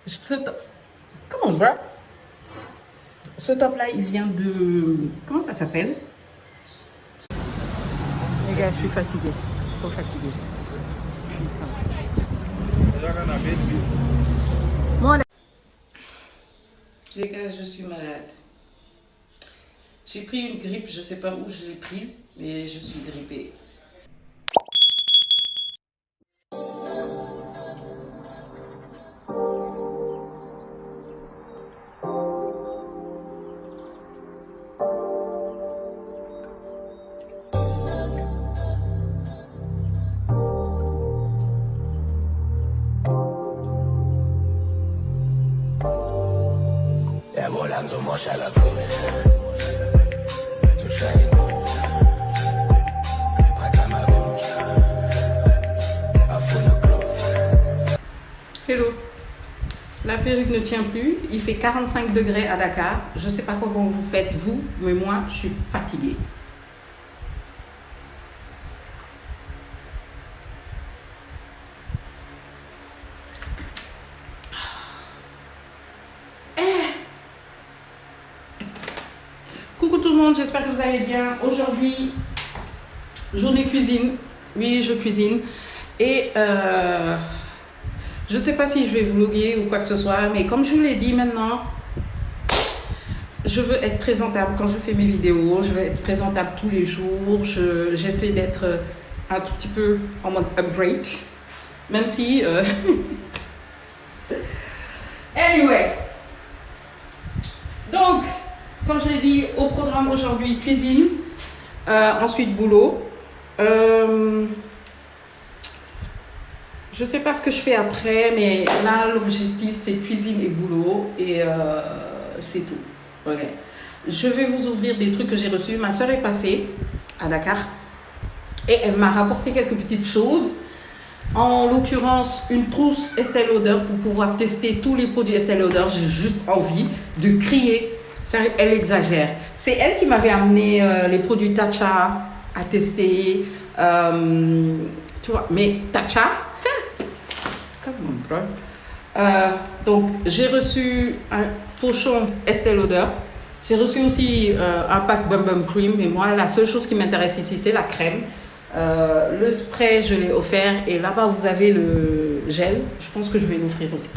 Ce top... Come on, bro. Ce top-là, il vient de... Comment ça s'appelle? Les gars, je suis fatiguée. Trop fatiguée. Putain. Les gars, je suis malade. J'ai pris une grippe, je sais pas où je l'ai prise, mais je suis grippée. Hello, la perruque ne tient plus, il fait 45 degrés à Dakar. Je ne sais pas comment vous faites vous, mais moi je suis fatiguée. Coucou tout le monde, j'espère que vous allez bien. Aujourd'hui, journée cuisine. Oui, je cuisine. Et je ne sais pas si je vais vlogger ou quoi que ce soit, mais comme je vous l'ai dit maintenant, je veux être présentable quand je fais mes vidéos. Je veux être présentable tous les jours. J'essaie d'être un tout petit peu en mode upgrade. Même si... Anyway. Donc... Comme je l'ai dit, au programme aujourd'hui, cuisine, ensuite boulot. Je ne sais pas ce que je fais après, mais là, l'objectif, c'est cuisine et boulot. Et c'est tout. Okay. Je vais vous ouvrir des trucs que j'ai reçus. Ma soeur est passée à Dakar et elle m'a rapporté quelques petites choses. En l'occurrence, une trousse Estée Lauder pour pouvoir tester tous les produits Estée Lauder. J'ai juste envie de crier. Elle exagère. C'est elle qui m'avait amené les produits Tatcha à tester. Tu vois, mais Tatcha, come on, donc, j'ai reçu un pochon Estée Lauder. J'ai reçu aussi un pack Bum Bum Cream. Mais moi, la seule chose qui m'intéresse ici, c'est la crème. Le spray, je l'ai offert. Et là-bas, vous avez le gel. Je pense que je vais l'offrir aussi.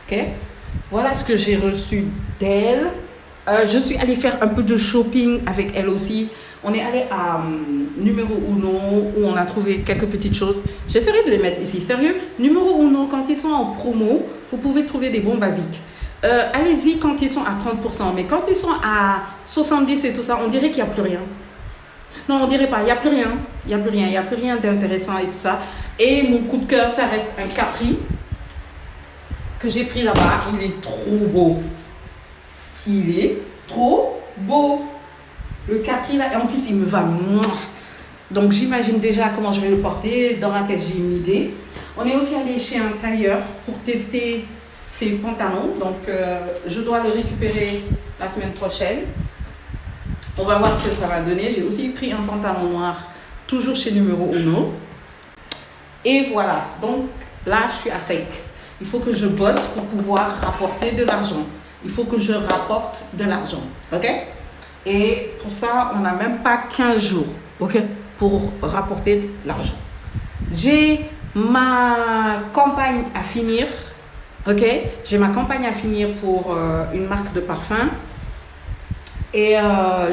Ok? Voilà ce que j'ai reçu d'elle. Je suis allée faire un peu de shopping avec elle aussi. On est allé à Numéro Uno où on a trouvé quelques petites choses. J'essaierai de les mettre ici. Sérieux, Numéro Uno, quand ils sont en promo, vous pouvez trouver des bons basiques. Allez-y quand ils sont à 30%. Mais quand ils sont à 70% et tout ça, on dirait qu'il n'y a plus rien. Non, on dirait pas. Il n'y a plus rien. Il n'y a plus rien. Il n'y a plus rien d'intéressant et tout ça. Et mon coup de cœur, ça reste un Capri que j'ai pris là-bas. Il est trop beau. Il est trop beau. Le Capri là, et en plus il me va. Donc j'imagine déjà comment je vais le porter. Dans ma tête j'ai une idée. On est aussi allé chez un tailleur pour tester ses pantalons. Donc je dois le récupérer la semaine prochaine. On va voir ce que ça va donner. J'ai aussi pris un pantalon noir, toujours chez Numéro Uno. Et voilà. Donc là je suis à sec. Il faut que je bosse pour pouvoir rapporter de l'argent. Il faut que je rapporte de l'argent, ok? Et pour ça, on n'a même pas 15 jours, ok? Pour rapporter l'argent. J'ai ma campagne à finir, ok? J'ai ma campagne à finir pour une marque de parfum. Et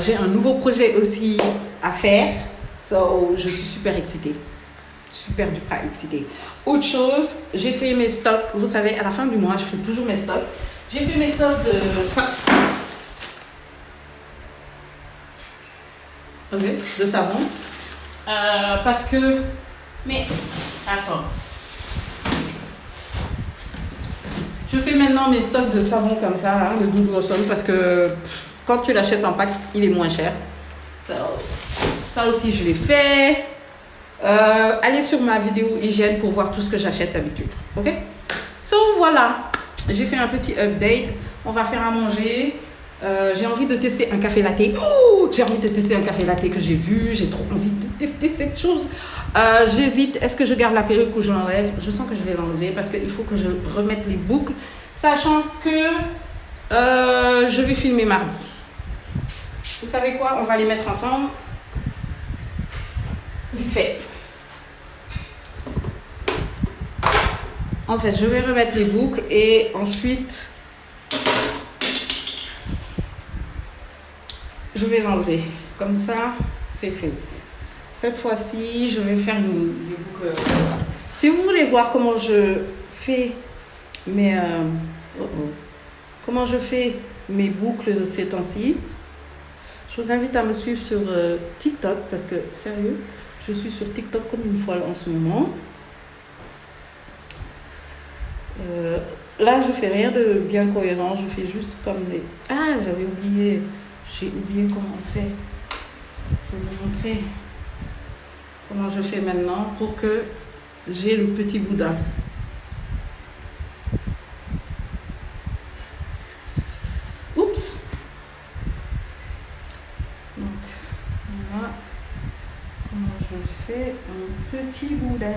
j'ai un nouveau projet aussi à faire. So, je suis super excitée. Super duper excitée. Autre chose, j'ai fait mes stocks. Vous savez, à la fin du mois, je fais toujours mes stocks. J'ai fait mes stocks de savon. Parce que... Mais, attends. Je fais maintenant mes stocks de savon comme ça, hein, de Doudou Awesome, parce que quand tu l'achètes en pack, il est moins cher. Ça aussi, je l'ai fait. Allez sur ma vidéo hygiène pour voir tout ce que j'achète d'habitude. Ok? So, voilà. J'ai fait un petit update. On va faire à manger. J'ai envie de tester un café latte. Oh, j'ai envie de tester un café latte que j'ai vu. J'ai trop envie de tester cette chose. J'hésite. Est-ce que je garde la perruque ou je l'enlève? Je sens que je vais l'enlever parce qu'il faut que je remette les boucles. sachant que je vais filmer mardi. Vous savez quoi? On va les mettre ensemble. Vite fait. En fait, je vais remettre les boucles et ensuite, je vais l'enlever. Comme ça, c'est fait. Cette fois-ci, je vais faire des boucles. Si vous voulez voir comment je fais mes, comment je fais mes boucles ces temps-ci, je vous invite à me suivre sur TikTok parce que, sérieux, je suis sur TikTok comme une folle en ce moment. Là, je fais rien de bien cohérent, je fais juste comme les... Ah, j'avais oublié, j'ai oublié comment on fait. Je vais vous montrer comment je fais maintenant pour que j'ai le petit boudin. Oups. Donc, voilà comment je fais un petit boudin.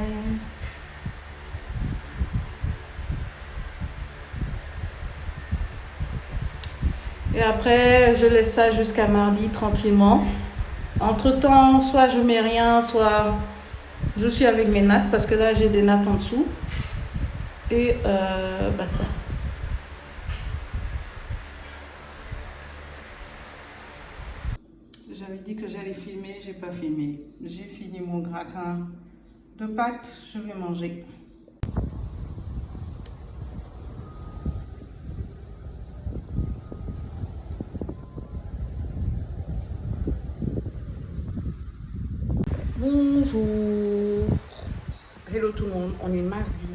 Et après, je laisse ça jusqu'à mardi tranquillement. Entre-temps, soit je mets rien, soit je suis avec mes nattes parce que là, j'ai des nattes en dessous. Et ça. J'avais dit que j'allais filmer, j'ai pas filmé. J'ai fini mon gratin de pâtes, je vais manger. Bonjour, hello tout le monde, on est mardi.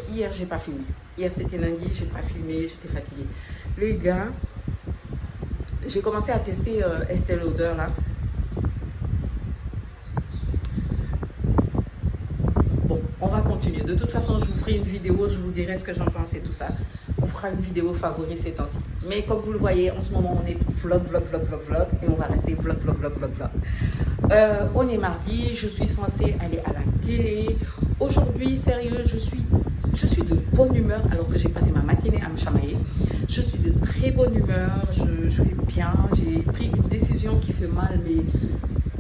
Hier j'ai pas filmé, hier c'était lundi, j'ai pas filmé, j'étais fatiguée. Les gars, j'ai commencé à tester Estée Lauder là. Bon, on va continuer. De toute façon, je vous ferai une vidéo, je vous dirai ce que j'en pense et tout ça. On fera une vidéo favori ces temps-ci. Mais comme vous le voyez, en ce moment, on est vlog et on va rester vlog. On est mardi, je suis censée aller à la télé. Aujourd'hui, sérieux, je suis de bonne humeur alors que j'ai passé ma matinée à me chamailler. Je suis de très bonne humeur, je vais bien. J'ai pris une décision qui fait mal, mais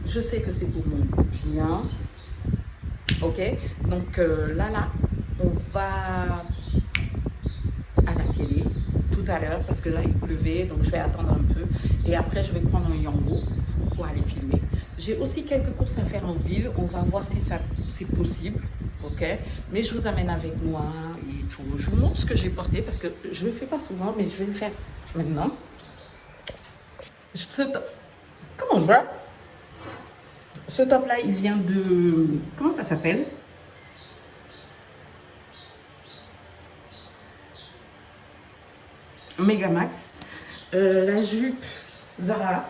je sais que c'est pour mon bien. Ok, donc là, on va à la télé tout à l'heure parce que là, il pleuvait, donc je vais attendre un peu. Et après, je vais prendre un Yango pour aller filmer. J'ai aussi quelques courses à faire en ville. On va voir si c'est possible. Ok, mais je vous amène avec moi et tout. Je vous montre ce que j'ai porté parce que je ne le fais pas souvent, mais je vais le faire maintenant. Comment bro? Ce top là, il vient de... Comment ça s'appelle? Megamax. La jupe Zara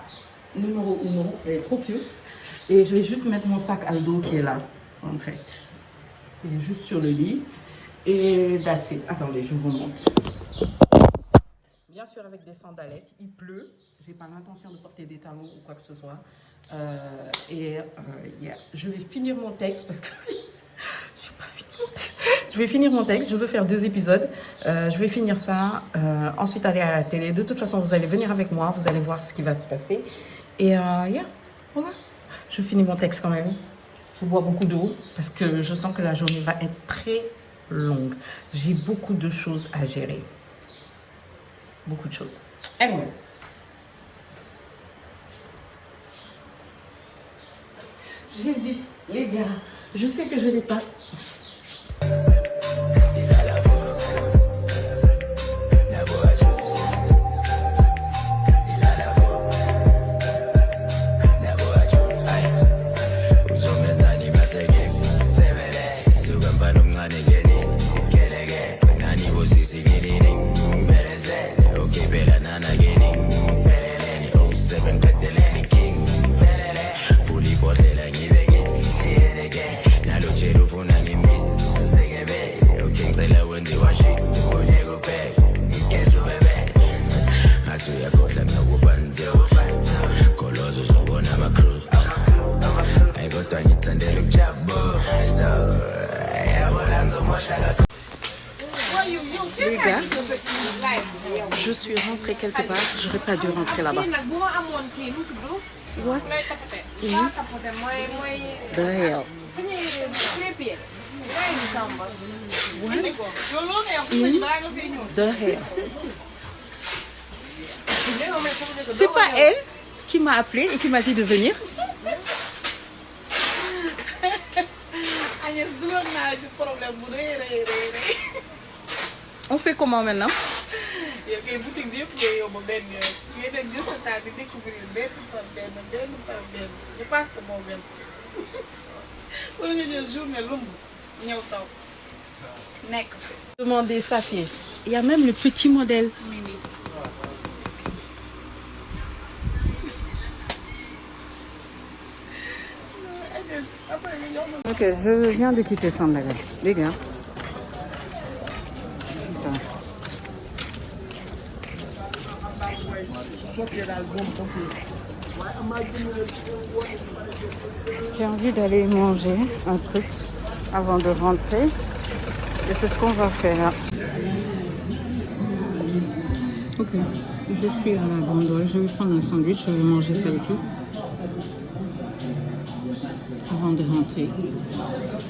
numéro 1, elle est trop cute. Et je vais juste mettre mon sac Aldo qui est là, en fait. Il est juste sur le lit. Et that's it. Attendez, je vous montre. Bien sûr avec des sandalettes. Il pleut. J'ai pas l'intention de porter des talons ou quoi que ce soit. Yeah. Je vais finir mon texte parce que j'ai pas fini mon texte. Je vais finir mon texte. Je veux faire 2 épisodes. Je vais finir ça. Ensuite aller à la télé. De toute façon, vous allez venir avec moi. Vous allez voir ce qui va se passer. Et voilà. Je finis mon texte quand même. Je bois beaucoup d'eau parce que je sens que la journée va être très longue. J'ai beaucoup de choses à gérer. Beaucoup de choses. Anyway. J'hésite, les gars. Je sais que je n'ai pas. Nalo cherufu na Je suis rentrée quelque part, j'aurais pas dû rentrer là-bas. What? The hell? What? The hell? C'est pas elle qui m'a appelé et qui m'a dit de venir? On fait comment maintenant? Demandez Saphir. Il y a même le petit modèle. Ok, je viens de quitter Sandaga. Les gars. Putain. J'ai envie d'aller manger un truc avant de rentrer. Et c'est ce qu'on va faire. Ok, je suis à la gondole. Je vais prendre un sandwich. Je vais manger ça ici. Avant de rentrer.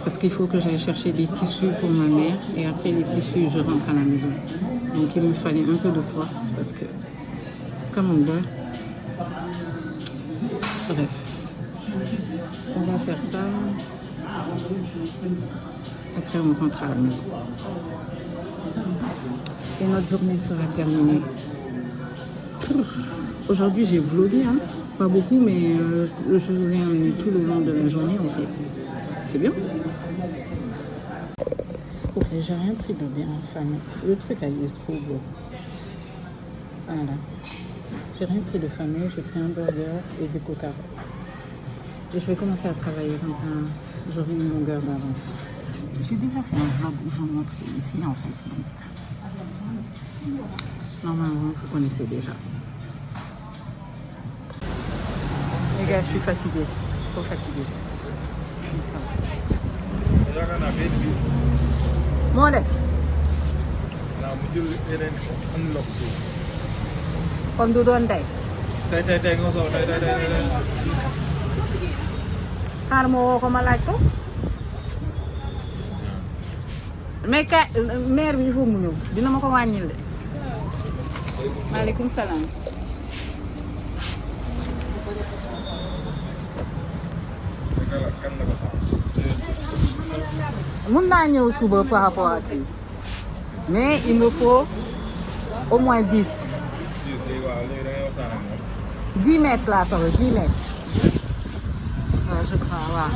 Parce qu'il faut que j'aille chercher des tissus pour ma mère. Et après les tissus, je rentre à la maison. Donc il me fallait un peu de force. Parce que, comme on doit. Bref. On va faire ça. Après, on rentre à la maison. Et notre journée sera terminée. Aujourd'hui, j'ai vlogué, hein. Pas beaucoup, mais je vous ai emmené tout le long de la journée, en fait. C'est bien. Ok, j'ai rien pris de bien, famille. Le truc là, il est trop beau. Ça, là. J'ai rien pris de famille. J'ai pris un burger et des coca. Et je vais commencer à travailler comme ça. J'aurai une longueur d'avance. J'ai déjà fait un vlog où je vous montre ici, en fait. Donc, normalement, vous connaissez déjà. Les gars, je suis fatiguée. Trop fatiguée. Modeste. Kon du doon tey. Tey nga soog tey. Xaaral ma woo ko ma laaj ko. mais ka maire bi il faut mu ñëw dina ma ko wàññil de. maaleykum salaam. mun naa ñëw suba par rapport à kii mais il me faut au moins 10. 10 mètres laa soxla 10 mètres. waaw je crois waaw.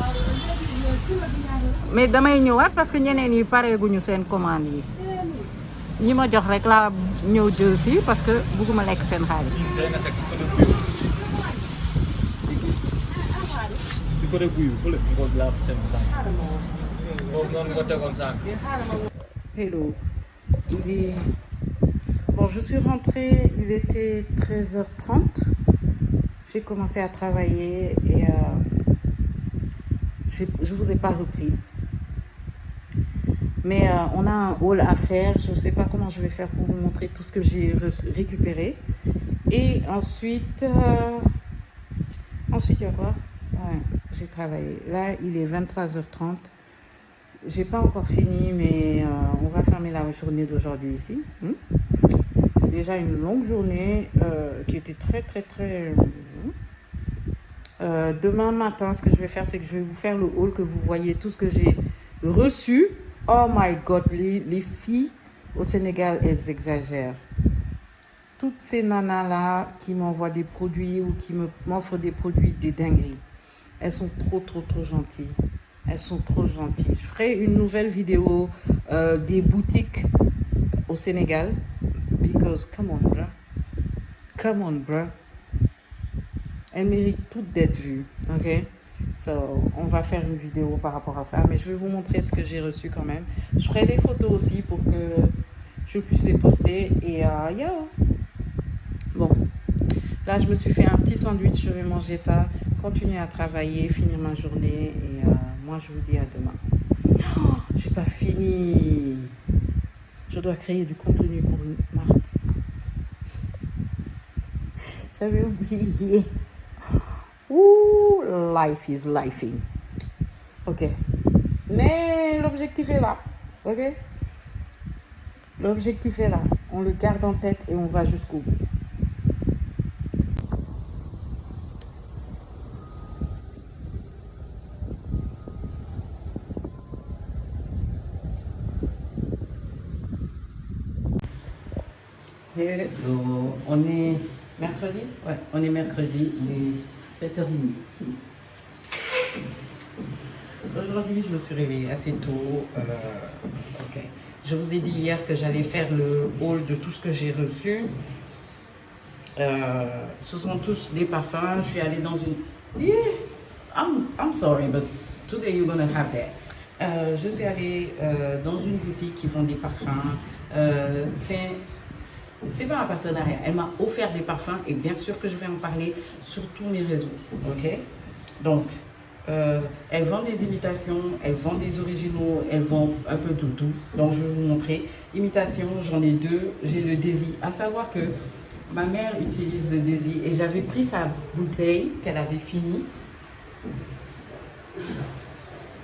mais damay ñëwaat parce que ñeneen yi pareeguñu seen commande yi. ñi ma jox rek laa ñëw jël si parce que bëgguma lekk seen xaalis. Hello. Il est... Bon, je suis rentrée, il était 13h30. J'ai commencé à travailler et je vous ai pas repris. Mais on a un haul à faire. Je ne sais pas comment je vais faire pour vous montrer tout ce que j'ai récupéré. Et ensuite, il y a quoi? Ouais, j'ai travaillé. Là, il est 23h30. J'ai pas encore fini, mais on va fermer la journée d'aujourd'hui ici. C'est déjà une longue journée qui était très... demain matin, ce que je vais faire, c'est que je vais vous faire le haul que vous voyez, tout ce que j'ai reçu. Oh my God, les filles au Sénégal, elles exagèrent. Toutes ces nanas-là qui m'envoient des produits ou qui m'offrent des produits, des dingueries. Elles sont trop gentilles. Elles sont trop gentilles. Je ferai une nouvelle vidéo des boutiques au Sénégal. Because, come on, bro. Come on, bro. Elles méritent toutes d'être vues. Ok? So, on va faire une vidéo par rapport à ça. Mais je vais vous montrer ce que j'ai reçu quand même. Je ferai des photos aussi pour que je puisse les poster. Et yeah. Bon. Là, je me suis fait un petit sandwich. Je vais manger ça. Continuer à travailler. Finir ma journée. Et moi, je vous dis à demain. Oh, j'ai pas fini. Je dois créer du contenu pour une marque. J'avais oublié. Ouh, life is lifing. Ok. Mais l'objectif est là. Ok. L'objectif est là. On le garde en tête et on va jusqu'au bout. Hello, on est mercredi? Ouais, on est mercredi, il est 7h30. Aujourd'hui, je me suis réveillée assez tôt. Ok. Je vous ai dit hier que j'allais faire le haul de tout ce que j'ai reçu. Ce sont tous des parfums. Je suis allée dans une... Yeah, I'm sorry, but today you're gonna have that. Je suis allée dans une boutique qui vend des parfums. C'est pas un partenariat. Elle m'a offert des parfums et bien sûr que je vais en parler sur tous mes réseaux. Ok? Donc, elle vend des imitations, elle vend des originaux, elle vend un peu tout. Donc, je vais vous montrer. Imitation, j'en ai deux. J'ai le Daisy. À savoir que ma mère utilise le Daisy et j'avais pris sa bouteille qu'elle avait finie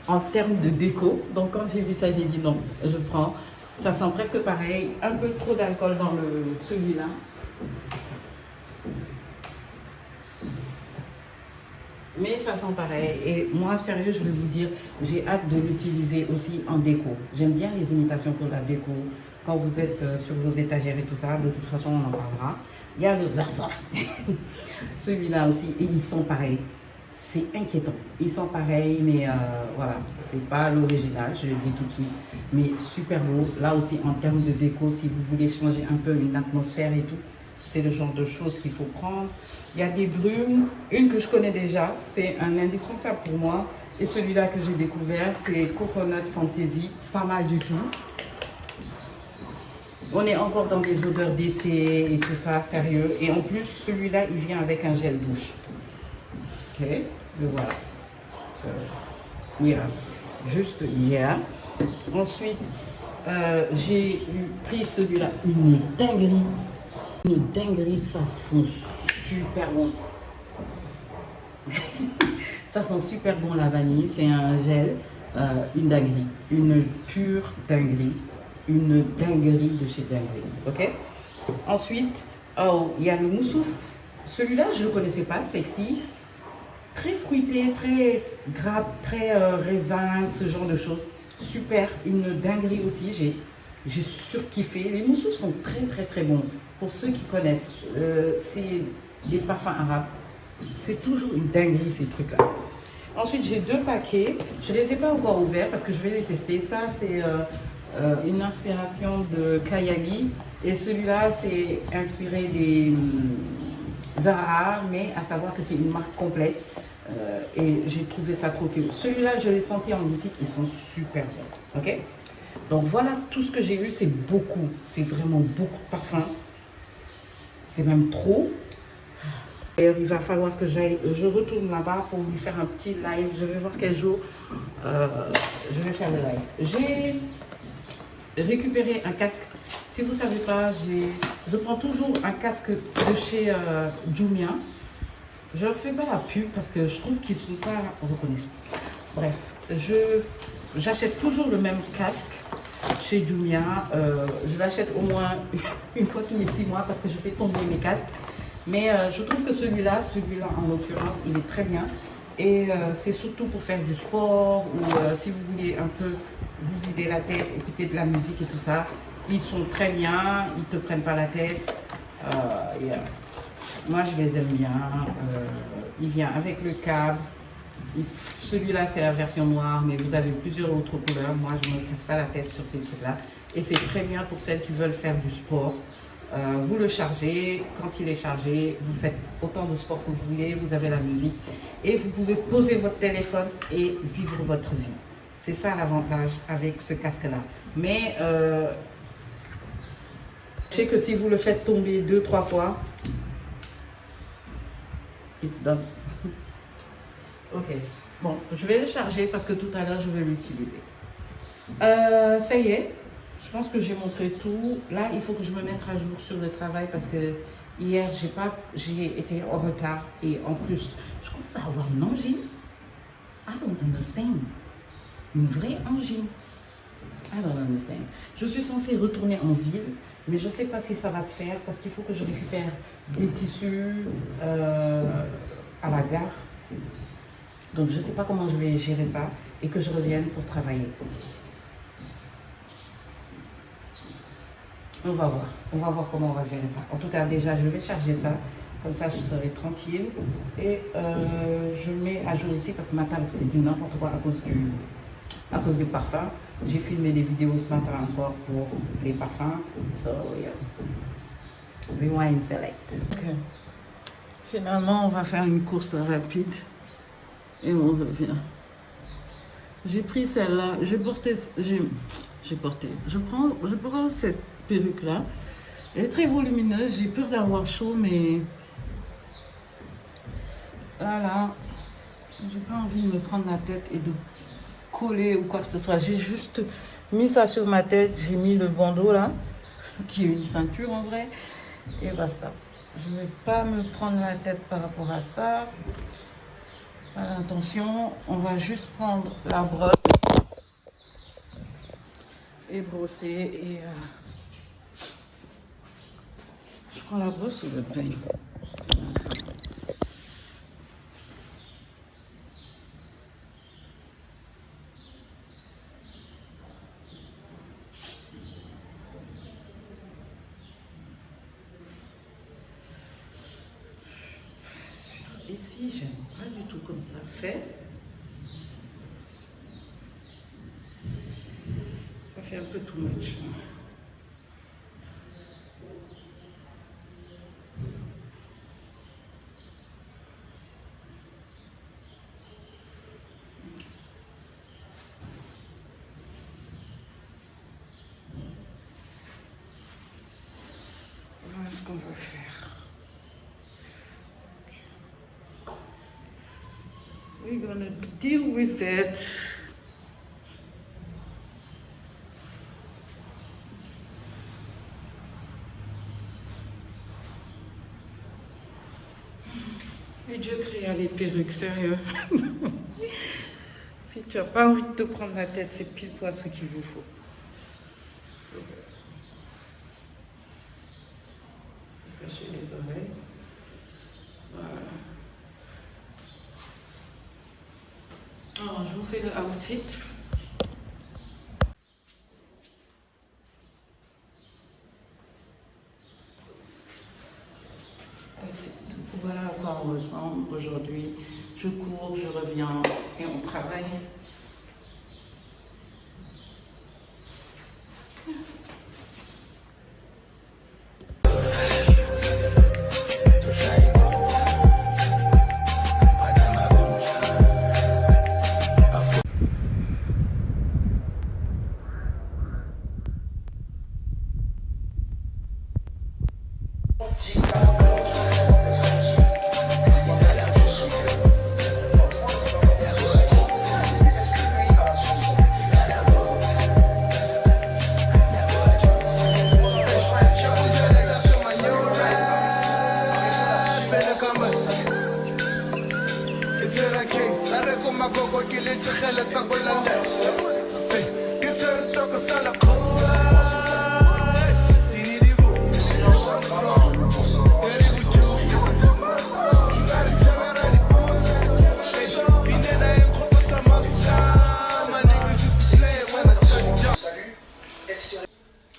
en termes de déco. Donc, quand j'ai vu ça, j'ai dit non, je prends. Ça sent presque pareil, un peu trop d'alcool dans celui-là. Mais ça sent pareil. Et moi, sérieux, je vais vous dire, j'ai hâte de l'utiliser aussi en déco. J'aime bien les imitations pour la déco. Quand vous êtes sur vos étagères et tout ça, de toute façon, on en parlera. Il y a le Zarzaf. Celui-là aussi, et il sent pareil. C'est inquiétant. Ils sont pareils, mais voilà, c'est pas l'original, je le dis tout de suite. Mais super beau. Là aussi, en termes de déco, si vous voulez changer un peu une atmosphère et tout, c'est le genre de choses qu'il faut prendre. Il y a des brumes. Une que je connais déjà, c'est un indispensable pour moi. Et celui-là que j'ai découvert, c'est Coconut Fantasy. Pas mal du tout. On est encore dans des odeurs d'été et tout ça, sérieux. Et en plus, celui-là, il vient avec un gel douche. Ok, et voilà. So, yeah. Juste yeah. Ensuite, j'ai pris celui-là, une dinguerie. Une dinguerie, ça sent super bon. Ça sent super bon la vanille. C'est un gel, une dinguerie. Une pure dinguerie. Une dinguerie de chez dinguerie. Ok. Ensuite, oh, il y a le moussouf. Celui-là, je ne le connaissais pas, sexy. Très fruité, très grappe, très raisin, ce genre de choses. Super, une dinguerie aussi, j'ai surkiffé. Les moussoufs sont très bons. Pour ceux qui connaissent, c'est des parfums arabes. C'est toujours une dinguerie ces trucs-là. Ensuite, j'ai deux paquets. Je ne les ai pas encore ouverts parce que je vais les tester. Ça, c'est une inspiration de Kayali. Et celui-là, c'est inspiré des Zara, mais à savoir que c'est une marque complète. Et j'ai trouvé ça trop cute. Celui-là, je l'ai senti en boutique, ils sont super bons. Ok? Donc voilà tout ce que j'ai eu, c'est beaucoup. C'est vraiment beaucoup de parfums. C'est même trop. D'ailleurs, il va falloir que je retourne là-bas pour lui faire un petit live. Je vais voir quel jour je vais faire le live. J'ai récupéré un casque. Si vous ne savez pas, je prends toujours un casque de chez Jumia. Je ne leur fais pas la pub parce que je trouve qu'ils ne sont pas reconnaissants. Bref, j'achète toujours le même casque chez Jumia. Je l'achète au moins une fois tous les 6 mois parce que je fais tomber mes casques. Mais je trouve que celui-là en l'occurrence, il est très bien. Et c'est surtout pour faire du sport ou si vous voulez un peu vous vider la tête, écouter de la musique et tout ça. Ils sont très bien, ils ne te prennent pas la tête. Yeah. Moi, je les aime bien. Il vient avec le câble. Celui-là, c'est la version noire, mais vous avez plusieurs autres couleurs. Moi, je ne me casse pas la tête sur ces trucs-là. Et c'est très bien pour celles qui veulent faire du sport. Vous le chargez. Quand il est chargé, vous faites autant de sport que vous voulez. Vous avez la musique. Et vous pouvez poser votre téléphone et vivre votre vie. C'est ça l'avantage avec ce casque-là. Mais je sais que si vous le faites tomber 2-3 fois, it's done. Ok. Bon, je vais le charger parce que tout à l'heure, je vais l'utiliser. Ça y est, Je pense que j'ai montré tout. Là, il faut que je me mette à jour sur le travail parce que hier, j'ai été en retard. Et en plus, je commence à avoir une angine. I don't understand. Une vraie angine. I don't understand. Je suis censée retourner en ville, mais je ne sais pas si ça va se faire parce qu'il faut que je récupère des tissus à la gare. Donc, je ne sais pas comment je vais gérer ça et que je revienne pour travailler. On va voir comment on va gérer ça. En tout cas, déjà, je vais charger ça. Comme ça, je serai tranquille. Et je mets à jour ici parce que ma table, c'est du n'importe quoi à cause des parfums. J'ai filmé des vidéos ce matin encore pour les parfums. So, yeah. Rewind select. Okay. Finalement, on va faire une course rapide. Et on revient. J'ai pris celle-là. Je prends cette perruque là, elle est très volumineuse, j'ai peur d'avoir chaud, mais voilà, j'ai pas envie de me prendre la tête et de coller ou quoi que ce soit. J'ai juste mis ça sur ma tête, j'ai mis le bandeau là, qui est une ceinture en vrai, et basta. Je ne vais pas me prendre la tête par rapport à ça. Pas l'intention, on va juste prendre la brosse et brosser et je prends la brosse ou le peigne. Ici, j'aime pas du tout comme ça fait. Ça fait un peu too much. Voilà ce qu'on va faire. We're gonna deal with it. Et Dieu créa les perruques, sérieux. Si tu n'as pas envie de te prendre la tête, c'est pile poil ce qu'il vous faut. Cacher les oreilles. Voilà. Alors, je vous fais le outfit. Voilà à quoi on ressemble aujourd'hui. Je cours, je reviens et on travaille.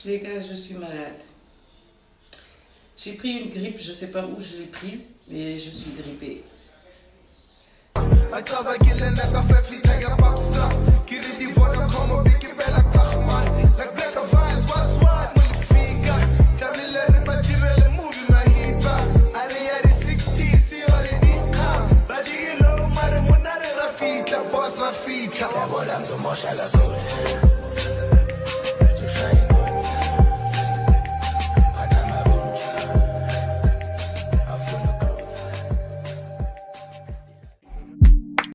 Les gars, je suis malade. J'ai pris une grippe, je sais pas où je l'ai prise, mais je suis grippée. Rafika,